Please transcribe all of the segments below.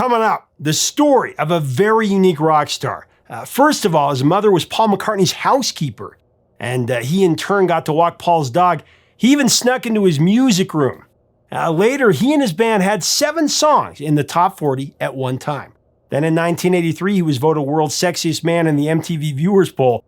Coming up, the story of a very unique rock star. First of all, his mother was Paul McCartney's housekeeper, and he in turn got to walk Paul's dog. He even snuck into his music room. Later, he and his band had 7 songs in the top 40 at one time. Then in 1983, he was voted World's Sexiest Man in the MTV Viewers Poll.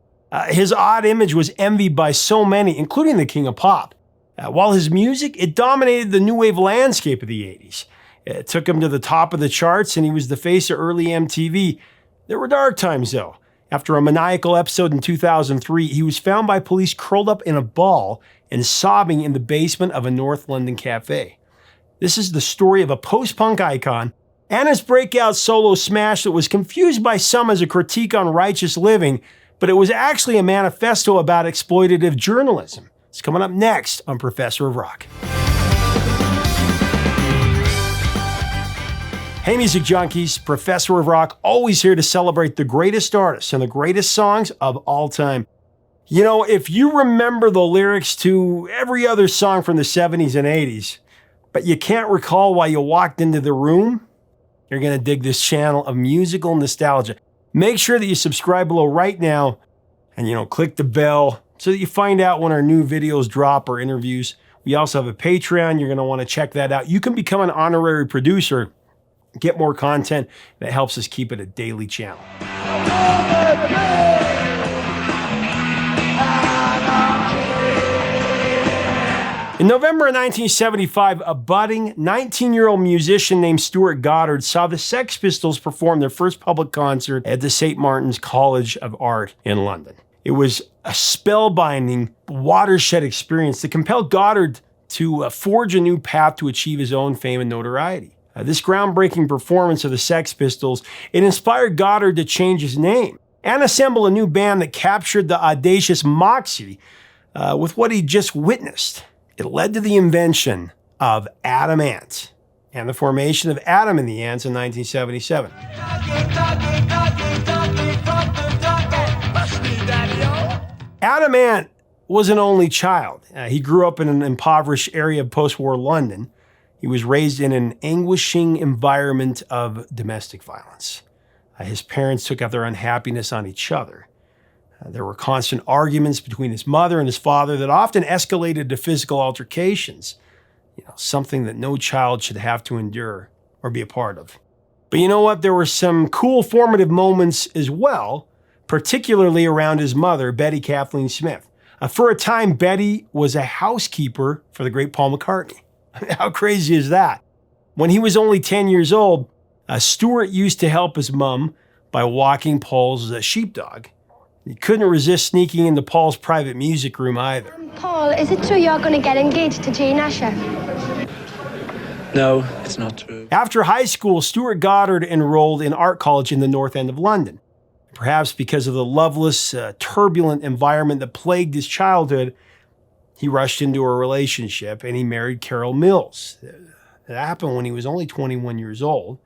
His odd image was envied by so many, including the King of Pop. While his music, it dominated the new wave landscape of the 80s. It took him to the top of the charts, and he was the face of early MTV. There were dark times, though. After a maniacal episode in 2003, he was found by police curled up in a ball and sobbing in the basement of a North London cafe. This is the story of a post-punk icon and his breakout solo smash that was confused by some as a critique on righteous living, but it was actually a manifesto about exploitative journalism. It's coming up next on Professor of Rock. Hey music junkies, Professor of Rock, always here to celebrate the greatest artists and the greatest songs of all time. You know, if you remember the lyrics to every other song from the 70s and 80s, but you can't recall why you walked into the room, you're going to dig this channel of musical nostalgia. Make sure that you subscribe below right now and, click the bell so that you find out when our new videos drop or interviews. We also have a Patreon. You're going to want to check that out. You can become an honorary producer, get more content that helps us keep it a daily channel. In November of 1975, a budding 19-year-old musician named Stuart Goddard saw the Sex Pistols perform their first public concert at the St. Martin's College of Art in London. It was a spellbinding, watershed experience that compelled Goddard to forge a new path to achieve his own fame and notoriety. This groundbreaking performance of the Sex Pistols, it inspired Goddard to change his name and assemble a new band that captured the audacious moxie with what he'd just witnessed. It led to the invention of Adam Ant and the formation of Adam and the Ants in 1977. Adam Ant was an only child. He grew up in an impoverished area of post-war London. He was raised in an anguishing environment of domestic violence. His parents took out their unhappiness on each other. There were constant arguments between his mother and his father that often escalated to physical altercations, something that no child should have to endure or be a part of. But you know what? There were some cool formative moments as well, particularly around his mother, Betty Kathleen Smith. For a time, Betty was a housekeeper for the great Paul McCartney. How crazy is that? When he was only 10 years old, Stuart used to help his mom by walking Paul's sheepdog. He couldn't resist sneaking into Paul's private music room either. Paul, is it true you're going to get engaged to Jane Asher? No, it's not true. After high school, Stuart Goddard enrolled in art college in the North End of London. Perhaps because of the loveless, turbulent environment that plagued his childhood, he rushed into a relationship and he married Carol Mills. That happened when he was only 21 years old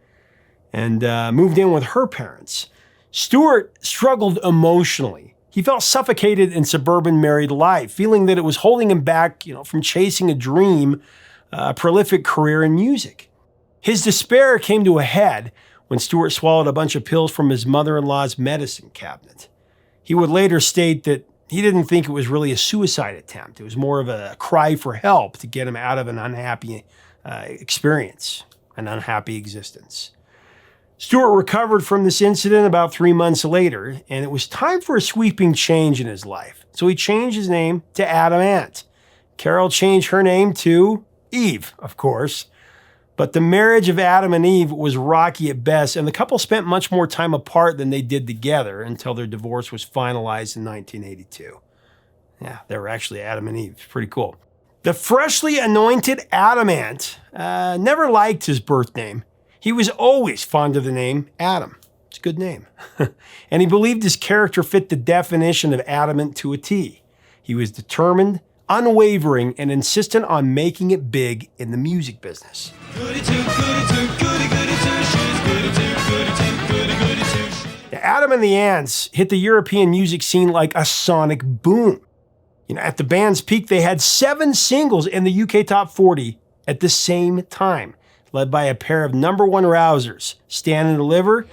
and moved in with her parents. Stuart struggled emotionally. He felt suffocated in suburban married life, feeling that it was holding him back, from chasing a dream, a prolific career in music. His despair came to a head when Stuart swallowed a bunch of pills from his mother-in-law's medicine cabinet. He would later state that he didn't think it was really a suicide attempt. It was more of a cry for help to get him out of an unhappy experience, an unhappy existence. Stuart recovered from this incident about 3 months later, and it was time for a sweeping change in his life. So he changed his name to Adam Ant. Carol changed her name to Eve, of course. But the marriage of Adam and Eve was rocky at best, and the couple spent much more time apart than they did together until their divorce was finalized in 1982. Yeah, they were actually Adam and Eve. Pretty cool. The freshly anointed Adam Ant never liked his birth name. He was always fond of the name Adam. It's a good name. And he believed his character fit the definition of adamant to a T. He was determined, unwavering, and insistent on making it big in the music business. Adam and the Ants hit the European music scene like a sonic boom. At the band's peak, they had 7 singles in the UK Top 40 at the same time. led by a pair of #1 rousers, Stand and Deliver,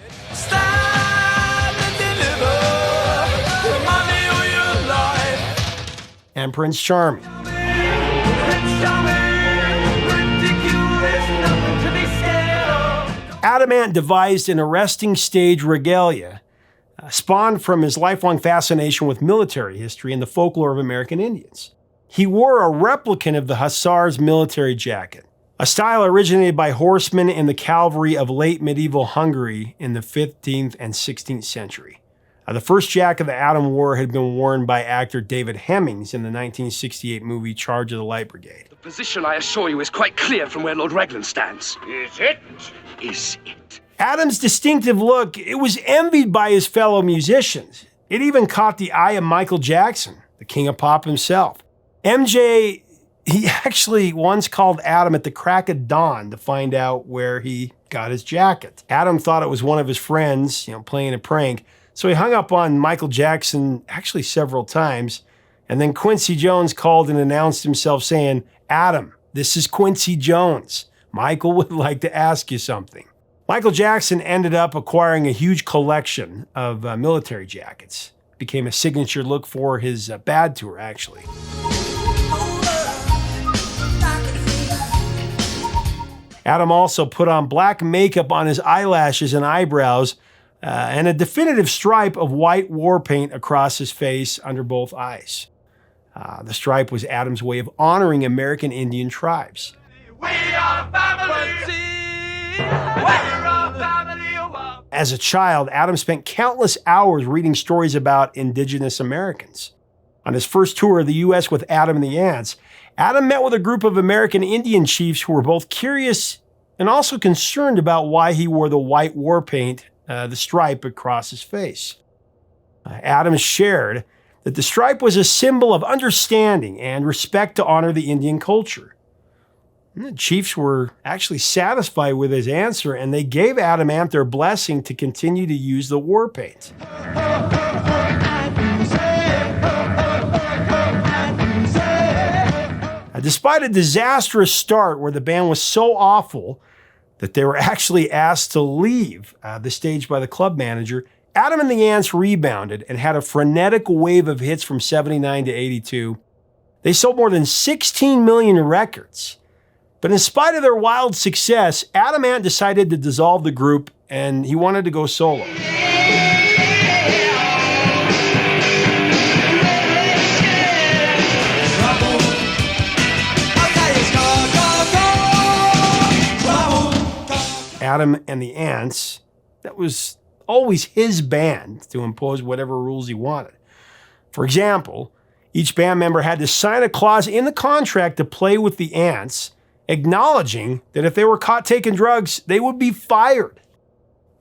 and Prince Charming. Adam Ant devised an arresting stage regalia, spawned from his lifelong fascination with military history and the folklore of American Indians. He wore a replicant of the hussar's military jacket, a style originated by horsemen and the cavalry of late medieval Hungary in the 15th and 16th century. The first jacket that Adam wore had been worn by actor David Hemmings in the 1968 movie Charge of the Light Brigade. The position, I assure you, is quite clear from where Lord Raglan stands. Is it? Is it? Adam's distinctive look, it was envied by his fellow musicians. It even caught the eye of Michael Jackson, the king of pop himself. MJ, he actually once called Adam at the crack of dawn to find out where he got his jacket. Adam thought it was one of his friends, playing a prank. So he hung up on Michael Jackson actually several times. And then Quincy Jones called and announced himself saying, "Adam, this is Quincy Jones. Michael would like to ask you something." Michael Jackson ended up acquiring a huge collection of military jackets. It became a signature look for his Bad tour, actually. Adam also put on black makeup on his eyelashes and eyebrows, and a definitive stripe of white war paint across his face under both eyes. The stripe was Adam's way of honoring American Indian tribes. We are family. As a child, Adam spent countless hours reading stories about indigenous Americans. On his first tour of the U.S. with Adam and the Ants, Adam met with a group of American Indian chiefs who were both curious and also concerned about why he wore the white war paint, the stripe across his face. Adam shared that the stripe was a symbol of understanding and respect to honor the Indian culture. The chiefs were actually satisfied with his answer, and they gave Adam Ant their blessing to continue to use the war paint. Despite a disastrous start where the band was so awful that they were actually asked to leave the stage by the club manager, Adam and the Ants rebounded and had a frenetic wave of hits from 79 to 82. They sold more than 16 million records. But in spite of their wild success, Adam Ant decided to dissolve the group and he wanted to go solo. Adam and the Ants, that was always his band to impose whatever rules he wanted. For example, each band member had to sign a clause in the contract to play with the Ants, acknowledging that if they were caught taking drugs, they would be fired.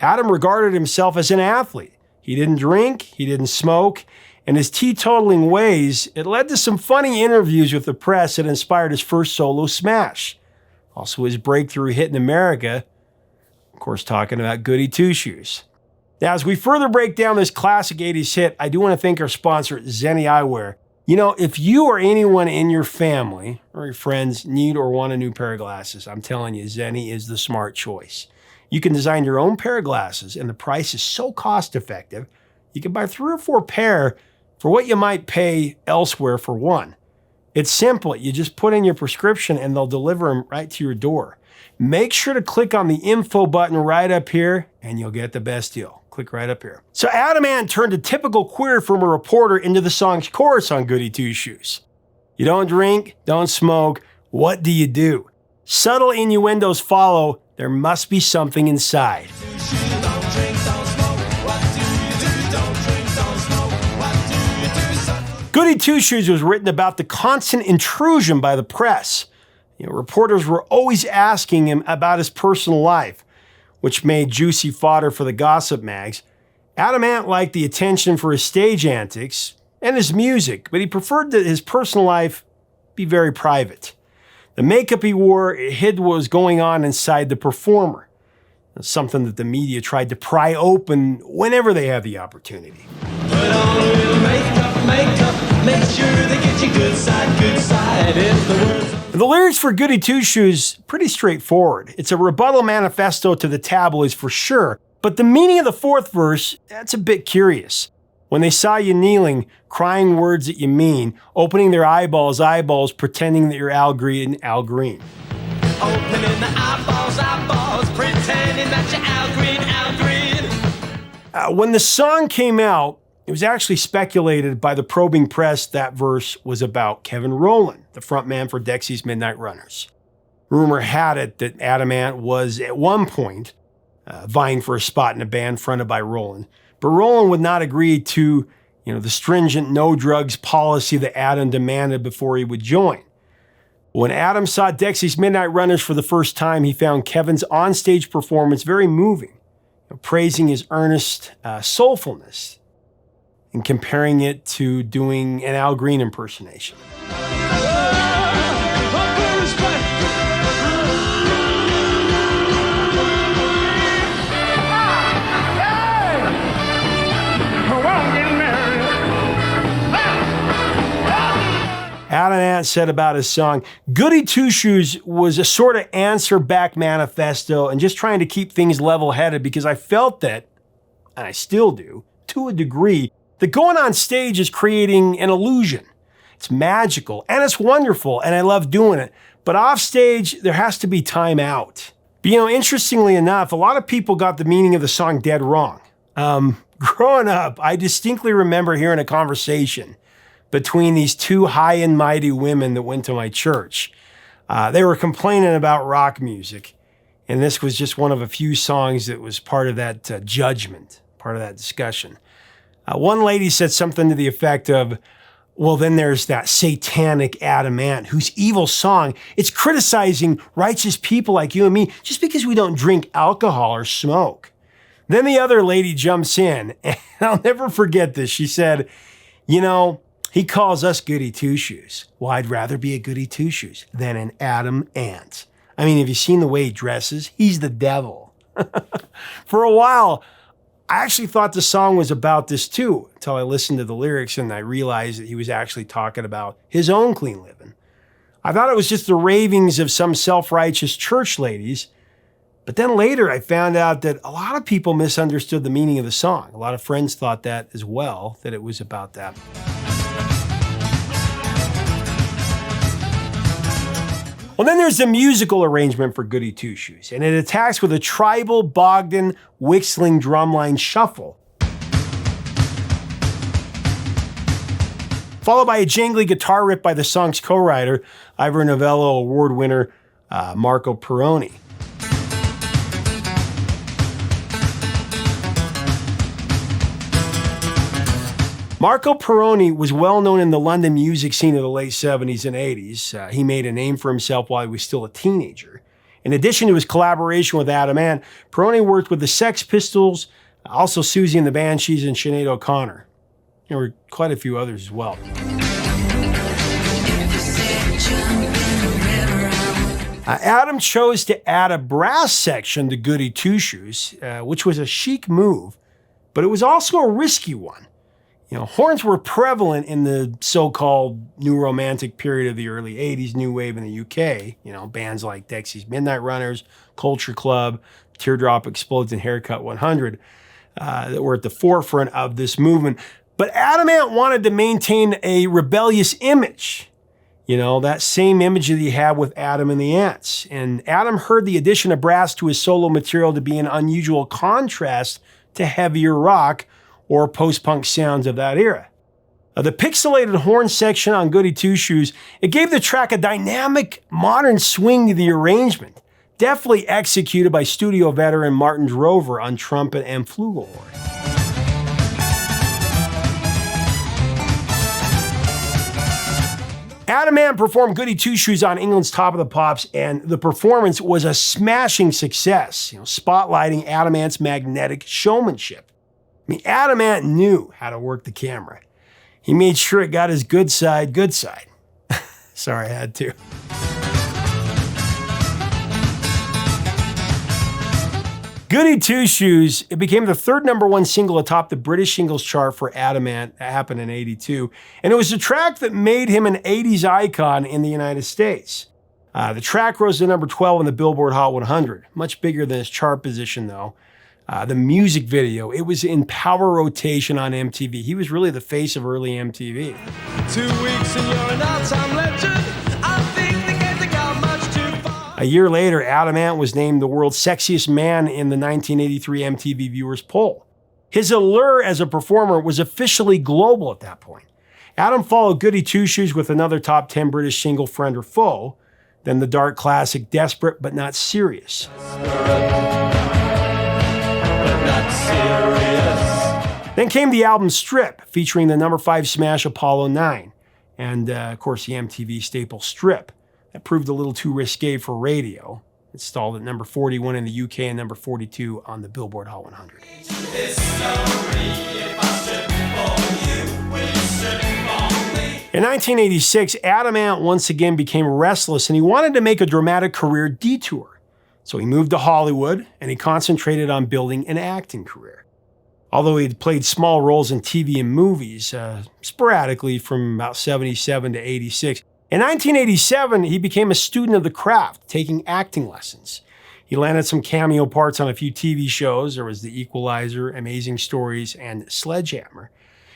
Adam regarded himself as an athlete. He didn't drink, he didn't smoke, and his teetotaling ways, it led to some funny interviews with the press that inspired his first solo smash. Also his breakthrough hit in America, of course talking about Goody Two Shoes. Now, as we further break down this classic 80s hit, I do want to thank our sponsor, Zenni Eyewear. If you or anyone in your family or your friends need or want a new pair of glasses, I'm telling you, Zenni is the smart choice. You can design your own pair of glasses, and the price is so cost-effective, you can buy 3 or 4 pair for what you might pay elsewhere for one. It's simple. You just put in your prescription, and they'll deliver them right to your door. Make sure to click on the info button right up here, and you'll get the best deal. Click right up here. So Adam Ant turned a typical query from a reporter into the song's chorus on Goody Two Shoes. You don't drink, don't smoke, what do you do? Subtle innuendos follow, there must be something inside. Goody Two Shoes was written about the constant intrusion by the press. Reporters were always asking him about his personal life, which made juicy fodder for the gossip mags. Adam Ant liked the attention for his stage antics and his music, but he preferred that his personal life be very private. The makeup he wore hid what was going on inside the performer, something that the media tried to pry open whenever they had the opportunity. Put on a little makeup, make sure they get you good side, if the words... The lyrics for Goody Two Shoes, pretty straightforward. It's a rebuttal manifesto to the tabloids for sure, but the meaning of the fourth verse, that's a bit curious. When they saw you kneeling, crying words that you mean, opening their eyeballs, pretending that you're Al Green, Al Green. Opening the eyeballs, pretending that you're Al Green, Al Green. When the song came out, it was actually speculated by the probing press that verse was about Kevin Rowland, the frontman for Dexy's Midnight Runners. Rumor had it that Adam Ant was at one point vying for a spot in a band fronted by Rowland, but Rowland would not agree to, the stringent no drugs policy that Adam demanded before he would join. When Adam saw Dexy's Midnight Runners for the first time, he found Kevin's onstage performance very moving, praising his earnest soulfulness and comparing it to doing an Al Green impersonation. Adam Ant said about his song, Goody Two Shoes was a sort of answer back manifesto and just trying to keep things level-headed because I felt that, and I still do, to a degree, that going on stage is creating an illusion. It's magical and it's wonderful and I love doing it. But off stage, there has to be time out. But interestingly enough, a lot of people got the meaning of the song dead wrong. Growing up, I distinctly remember hearing a conversation between these two high and mighty women that went to my church. They were complaining about rock music, and this was just one of a few songs that was part of that judgment, part of that discussion. One lady said something to the effect of, well, then there's that satanic Adam Ant, whose evil song, it's criticizing righteous people like you and me just because we don't drink alcohol or smoke. Then the other lady jumps in, and I'll never forget this. She said, he calls us Goody Two Shoes. Well, I'd rather be a Goody Two Shoes than an Adam Ant. I mean, have you seen the way he dresses? He's the devil. For a while, I actually thought the song was about this too, until I listened to the lyrics and I realized that he was actually talking about his own clean living. I thought it was just the ravings of some self-righteous church ladies, but then later I found out that a lot of people misunderstood the meaning of the song. A lot of friends thought that as well, that it was about that. Well, then there's the musical arrangement for Goody Two Shoes, and it attacks with a tribal, Bogdan, whistling drumline shuffle, followed by a jangly guitar riff by the song's co-writer, Ivor Novello Award winner Marco Perroni. Marco Perroni was well known in the London music scene of the late 70s and 80s. He made a name for himself while he was still a teenager. In addition to his collaboration with Adam Ant, Perroni worked with the Sex Pistols, also Susie and the Banshees, and Sinead O'Connor. There were quite a few others as well. Adam chose to add a brass section to Goody Two Shoes, which was a chic move, but it was also a risky one. Horns were prevalent in the so-called new romantic period of the early 80s, new wave in the UK. Bands like Dexy's Midnight Runners, Culture Club, Teardrop Explodes, and Haircut 100 that were at the forefront of this movement. But Adam Ant wanted to maintain a rebellious image. That same image that he had with Adam and the Ants. And Adam heard the addition of brass to his solo material to be an unusual contrast to heavier rock or post-punk sounds of that era. The pixelated horn section on Goody Two Shoes, it gave the track a dynamic, modern swing to the arrangement, deftly executed by studio veteran Martin Drover on trumpet and flugelhorn. Adam Ant performed Goody Two Shoes on England's Top of the Pops, and the performance was a smashing success, spotlighting Adam Ant's magnetic showmanship. Adam Ant knew how to work the camera. He made sure it got his good side. Sorry, I had to. Goody Two Shoes, it became the third #1 single atop the British singles chart for Adam Ant. That happened in '82. And it was a track that made him an '80s icon in the United States. The track rose to number 12 on the Billboard Hot 100, much bigger than its chart position, though. The music video, it was in power rotation on MTV. He was really the face of early MTV. 2 weeks and you're an all-time legend. I think the games have gone much too far. A year later, Adam Ant was named the world's sexiest man in the 1983 MTV Viewers Poll. His allure as a performer was officially global at that point. Adam followed Goody Two Shoes with another top 10 British single, Friend or Foe, then the dark classic Desperate But Not Serious. Not serious. Then came the album Strip, featuring the number 5 smash Apollo 9, and of course the MTV staple Strip. That proved a little too risque for radio. It stalled at number 41 in the UK and number 42 on the Billboard Hot 100. In 1986, Adam Ant once again became restless and he wanted to make a dramatic career detour. So he moved to Hollywood and he concentrated on building an acting career. Although he had played small roles in TV and movies, sporadically from about 77 to 86, in 1987, he became a student of the craft, taking acting lessons. He landed some cameo parts on a few TV shows. There was The Equalizer, Amazing Stories, and Sledgehammer.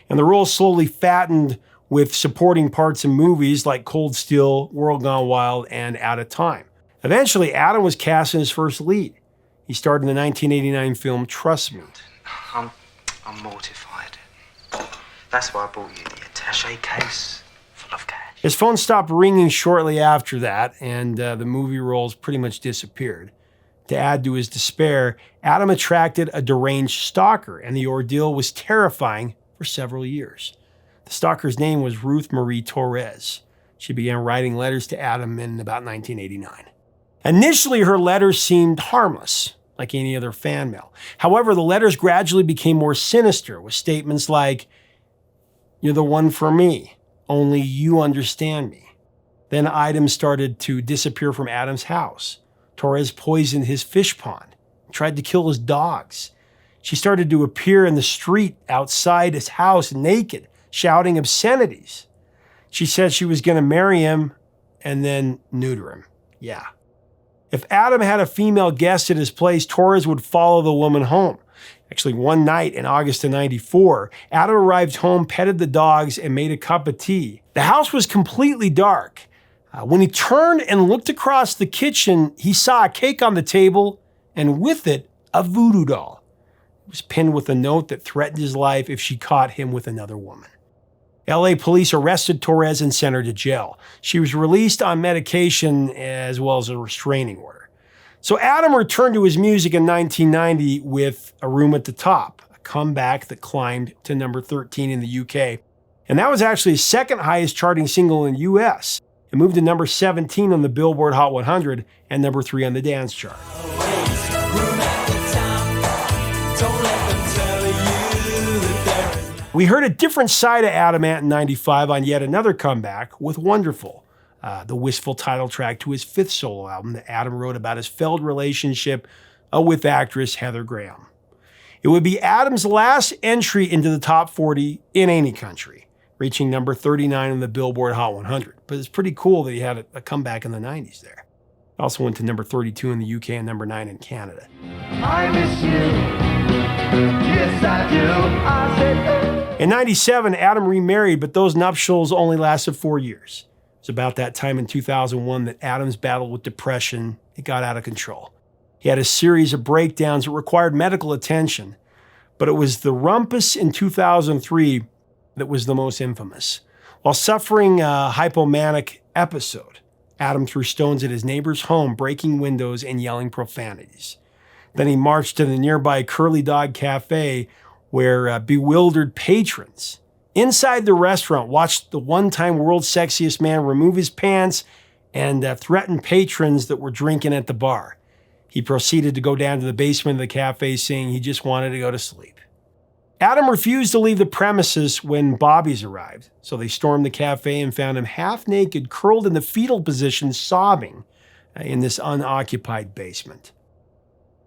And the role slowly fattened with supporting parts in movies like Cold Steel, World Gone Wild, and Out of Time. Eventually, Adam was cast in his first lead. He starred in the 1989 film Trust Me. I'm mortified. That's why I bought you the attaché case full of cash. His phone stopped ringing shortly after that, and the movie roles pretty much disappeared. To add to his despair, Adam attracted a deranged stalker, and the ordeal was terrifying for several years. The stalker's name was Ruth Marie Torres. She began writing letters to Adam in about 1989. Initially, her letters seemed harmless, like any other fan mail. However, the letters gradually became more sinister, with statements like, "You're the one for me. Only you understand me." Then items started to disappear from Adam's house. Torres poisoned his fish pond, tried to kill his dogs. She started to appear in the street outside his house naked, shouting obscenities. She said she was going to marry him and then neuter him. Yeah. If Adam had a female guest at his place, Torres would follow the woman home. Actually, one night in August of '94, Adam arrived home, petted the dogs, and made a cup of tea. The house was completely dark. When he turned and looked across the kitchen, he saw a cake on the table, and with it, a voodoo doll. It was pinned with a note that threatened his life if she caught him with another woman. LA police arrested Torres and sent her to jail. She was released on medication as well as a restraining order. So Adam returned to his music in 1990 with A Room at the Top, a comeback that climbed to number 13 in the UK. And that was actually his second highest charting single in the US. It moved to number 17 on the Billboard Hot 100 and number 3 on the dance chart. We heard a different side of Adam Ant in 95 on yet another comeback with Wonderful, the wistful title track to his 5th solo album that Adam wrote about his failed relationship with actress Heather Graham. It would be Adam's last entry into the top 40 in any country, reaching number 39 on the Billboard Hot 100. But it's pretty cool that he had a comeback in the 90s there. It also went to number 32 in the UK and number 9 in Canada. I miss you. Yes, I do. I said, In 97, Adam remarried, but those nuptials only lasted 4 years. It was about that time in 2001 that Adam's battle with depression, it got out of control. He had a series of breakdowns that required medical attention, but it was the rumpus in 2003 that was the most infamous. While suffering a hypomanic episode, Adam threw stones at his neighbor's home, breaking windows and yelling profanities. Then he marched to the nearby Curly Dog Cafe, where bewildered patrons inside the restaurant watched the one-time world's sexiest man remove his pants and threaten patrons that were drinking at the bar. He proceeded to go down to the basement of the cafe, saying he just wanted to go to sleep. Adam refused to leave the premises when Bobbies arrived, so they stormed the cafe and found him half naked, curled in the fetal position, sobbing in this unoccupied basement.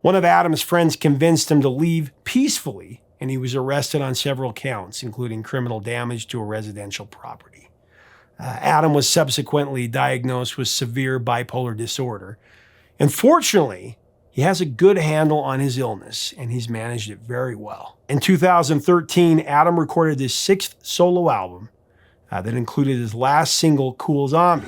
One of Adam's friends convinced him to leave peacefully, and he was arrested on several counts, including criminal damage to a residential property. Adam was subsequently diagnosed with severe bipolar disorder. And fortunately, he has a good handle on his illness, and he's managed it very well. In 2013, Adam recorded his 6th solo album that included his last single, Cool Zombie.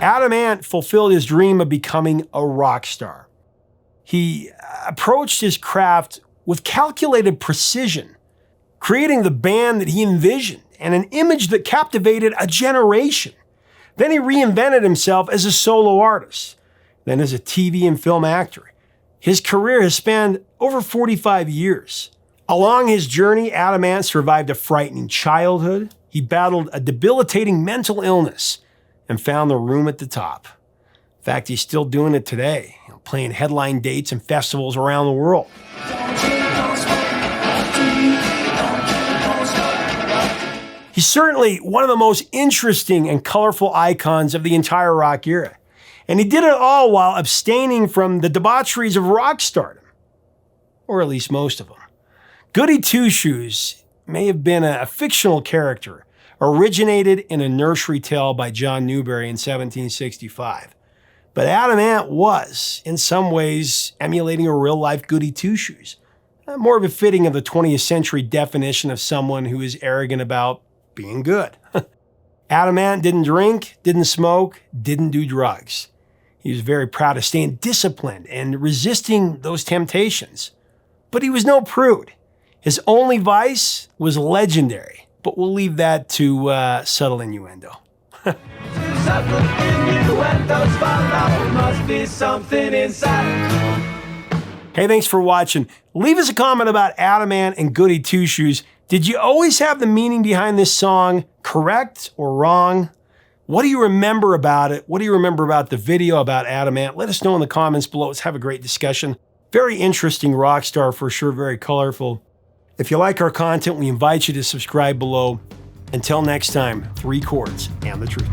Adam Ant fulfilled his dream of becoming a rock star. He approached his craft with calculated precision, creating the band that he envisioned and an image that captivated a generation. Then he reinvented himself as a solo artist, then as a TV and film actor. His career has spanned over 45 years. Along his journey, Adam Ant survived a frightening childhood. He battled a debilitating mental illness and found the room at the top. In fact, he's still doing it today, playing headline dates and festivals around the world. He's certainly one of the most interesting and colorful icons of the entire rock era. And he did it all while abstaining from the debaucheries of rock stardom. Or at least most of them. Goody Two Shoes may have been a fictional character, originated in a nursery tale by John Newbery in 1765. But Adam Ant was, in some ways, emulating a real-life Goody Two Shoes. More befitting of the 20th century definition of someone who is arrogant about being good. Adam Ant didn't drink, didn't smoke, didn't do drugs. He was very proud of staying disciplined and resisting those temptations. But he was no prude. His only vice was legendary. But we'll leave that to subtle innuendo. Subtle innuendos follow, must be something inside. Hey, thanks for watching. Leave us a comment about Adam Ant and Goody Two Shoes. Did you always have the meaning behind this song correct or wrong? What do you remember about it? What do you remember about the video about Adam Ant? Let us know in the comments below. Let's have a great discussion. Very interesting rock star for sure, very colorful. If you like our content, we invite you to subscribe below. Until next time, 3 chords and the truth.